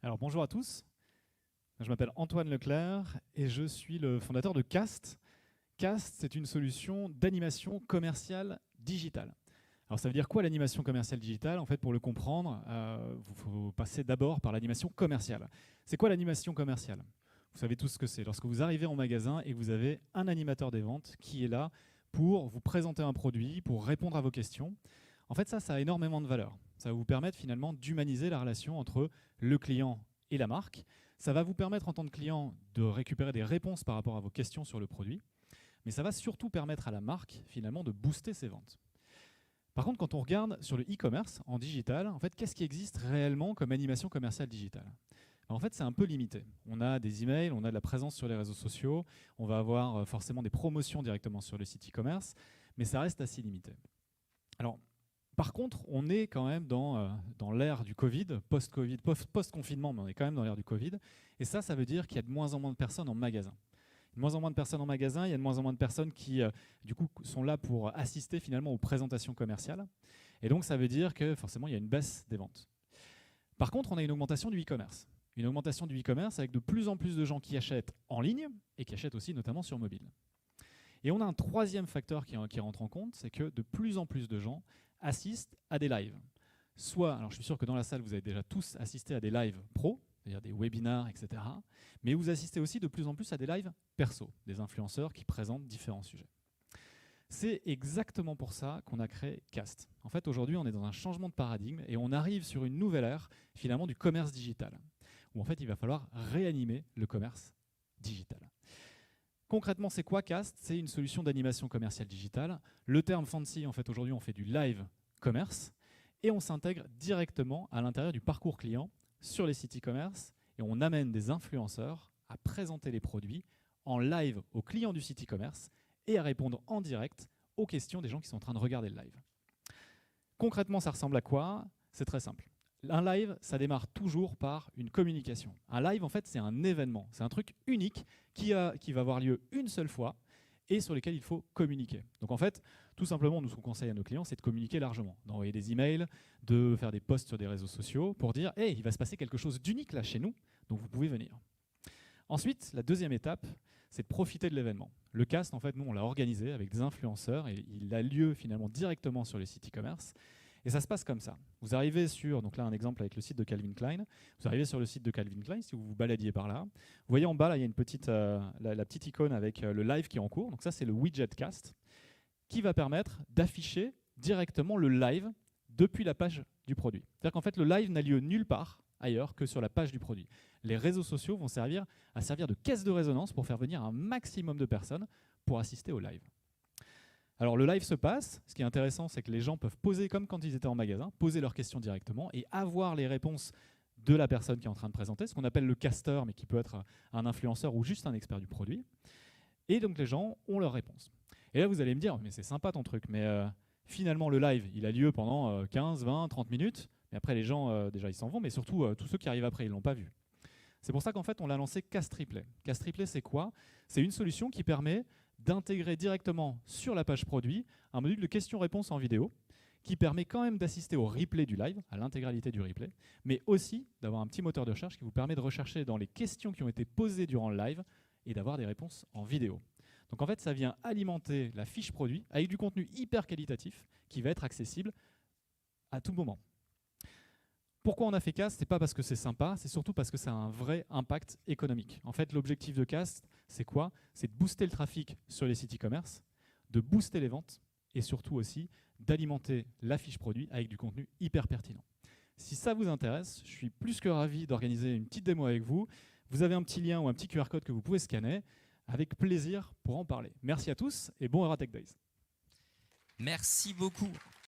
Alors bonjour à tous, je m'appelle Antoine Leclerc et je suis le fondateur de Cast. Cast, c'est une solution d'animation commerciale digitale. Alors ça veut dire quoi l'animation commerciale digitale? En fait, pour le comprendre, il faut passer d'abord par l'animation commerciale. C'est quoi l'animation commerciale? Vous savez tous ce que c'est. Lorsque vous arrivez en magasin et que vous avez un animateur des ventes qui est là pour vous présenter un produit, pour répondre à vos questions, en fait ça a énormément de valeur. Ça va vous permettre finalement d'humaniser la relation entre le client et la marque. Ça va vous permettre en tant que client de récupérer des réponses par rapport à vos questions sur le produit, mais ça va surtout permettre à la marque finalement de booster ses ventes. Par contre, quand on regarde sur le e-commerce en digital, en fait, qu'est-ce qui existe réellement comme animation commerciale digitale? En fait, c'est un peu limité. On a des emails, on a de la présence sur les réseaux sociaux, on va avoir forcément des promotions directement sur le site e-commerce, mais ça reste assez limité. Alors, par contre, on est quand même dans l'ère du Covid, post-Covid, post-confinement, mais on est quand même dans l'ère du Covid. Et ça veut dire qu'il y a de moins en moins de personnes en magasin. De moins en moins de personnes en magasin, il y a de moins en moins de personnes qui, du coup, sont là pour assister finalement aux présentations commerciales. Et donc, ça veut dire que forcément, il y a une baisse des ventes. Par contre, on a une augmentation du e-commerce. Une augmentation du e-commerce avec de plus en plus de gens qui achètent en ligne et qui achètent aussi notamment sur mobile. Et on a un troisième facteur qui rentre en compte, c'est que de plus en plus de gens assistent à des lives. Soit, alors je suis sûr que dans la salle, vous avez déjà tous assisté à des lives pro, c'est-à-dire des webinars, etc. Mais vous assistez aussi de plus en plus à des lives perso, des influenceurs qui présentent différents sujets. C'est exactement pour ça qu'on a créé Cast. En fait, aujourd'hui, on est dans un changement de paradigme et on arrive sur une nouvelle ère, finalement, du commerce digital, où en fait, il va falloir réanimer le commerce digital. Concrètement, c'est quoi Cast? C'est une solution d'animation commerciale digitale. Le terme fancy, en fait, aujourd'hui, on fait du live commerce et on s'intègre directement à l'intérieur du parcours client sur les sites e-commerce et on amène des influenceurs à présenter les produits en live aux clients du site e-commerce et à répondre en direct aux questions des gens qui sont en train de regarder le live. Concrètement, ça ressemble à quoi? C'est très simple. Un live, ça démarre toujours par une communication. Un live, en fait, c'est un événement. C'est un truc unique qui va avoir lieu une seule fois et sur lequel il faut communiquer. Donc en fait, tout simplement, nous, ce qu'on conseille à nos clients, c'est de communiquer largement, d'envoyer des emails, de faire des posts sur des réseaux sociaux pour dire « Hey, il va se passer quelque chose d'unique là chez nous, donc vous pouvez venir ». Ensuite, la deuxième étape, c'est de profiter de l'événement. Le cast, en fait, nous, on l'a organisé avec des influenceurs et il a lieu finalement directement sur les sites e-commerce. Et ça se passe comme ça. Vous arrivez sur, donc là un exemple avec le site de Calvin Klein, vous arrivez sur le site de Calvin Klein, si vous vous baladiez par là, vous voyez en bas, là, il y a une petite, la petite icône avec le live qui est en cours. Donc ça, c'est le widget cast qui va permettre d'afficher directement le live depuis la page du produit. C'est-à-dire qu'en fait, le live n'a lieu nulle part ailleurs que sur la page du produit. Les réseaux sociaux vont servir de caisse de résonance pour faire venir un maximum de personnes pour assister au live. Alors le live se passe, ce qui est intéressant, c'est que les gens peuvent poser comme quand ils étaient en magasin, poser leurs questions directement et avoir les réponses de la personne qui est en train de présenter, ce qu'on appelle le caster, mais qui peut être un influenceur ou juste un expert du produit. Et donc les gens ont leurs réponses. Et là vous allez me dire, mais c'est sympa ton truc, mais finalement le live, il a lieu pendant 15, 20, 30 minutes, mais après les gens, déjà ils s'en vont, mais surtout tous ceux qui arrivent après, ils ne l'ont pas vu. C'est pour ça qu'en fait on l'a lancé Cast Replay. Cast Replay, c'est quoi? C'est une solution qui permet d'intégrer directement sur la page produit un module de questions-réponses en vidéo qui permet quand même d'assister au replay du live, à l'intégralité du replay, mais aussi d'avoir un petit moteur de recherche qui vous permet de rechercher dans les questions qui ont été posées durant le live et d'avoir des réponses en vidéo. Donc en fait, ça vient alimenter la fiche produit avec du contenu hyper qualitatif qui va être accessible à tout moment. Pourquoi on a fait Cast? C'est pas parce que c'est sympa, c'est surtout parce que ça a un vrai impact économique. En fait, l'objectif de Cast, c'est quoi? C'est de booster le trafic sur les sites e-commerce, de booster les ventes et surtout aussi d'alimenter la fiche produit avec du contenu hyper pertinent. Si ça vous intéresse, je suis plus que ravi d'organiser une petite démo avec vous. Vous avez un petit lien ou un petit QR code que vous pouvez scanner. Avec plaisir pour en parler. Merci à tous et bon Euratech Days. Merci beaucoup.